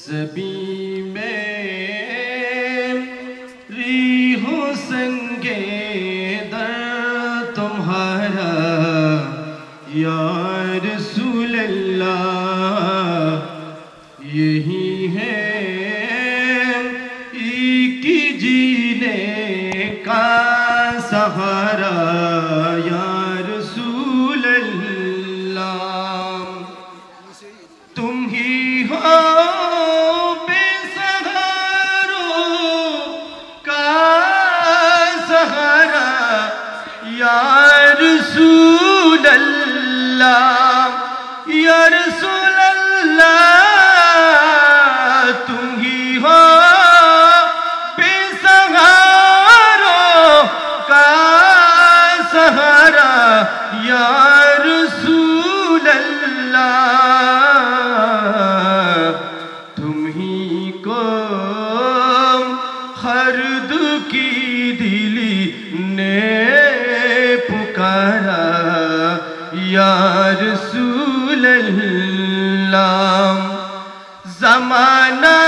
زبی میں ریح و سنگے در تمہارا یا رسول اللہ، یہی ہے ایک جینے کا سہارا یا رسول اللہ، تم ہی ہو بے سہاروں کا سہارا یا رسول اللہ، یا رسول اللہ، تم ہی ہو بے سہاروں کا سہارا یا رسول اللہ، تم ہی کو خرد کی دلی نے پکارا یا رسول اللہ، زمانہ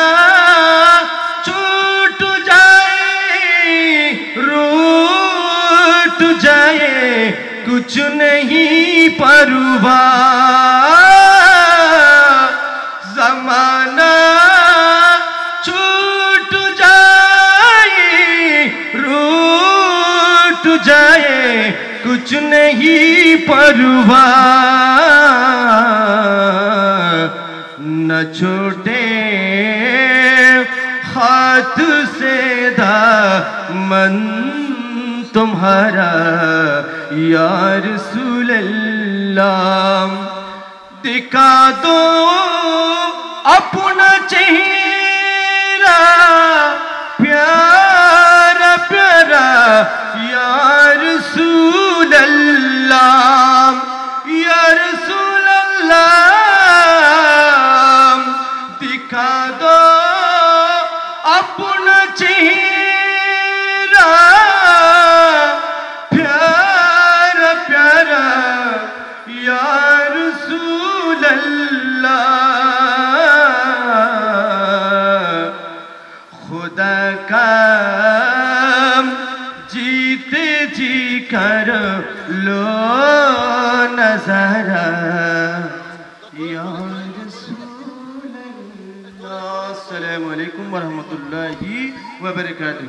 چھوٹ جائے روٹ جائے کچھ نہیں پرواہ، زمانہ چھوٹ جائے روٹ جائے کچھ نہیں پرواہ، نہ چھوٹے ہاتھ سے دامن تمہارا یا رسول اللہ، دکھا دو اپنا چہرہ پیارا پیارا یا رسول اللہ، یا رسول اللہ، دکھا دو اپنا چہرہ پیارا پیارا یا رسول اللہ، خدا کا جیتے جی کر لو نظارہ یا رسول اللہ۔ السلام علیکم ورحمۃ اللہ وبرکاتہ۔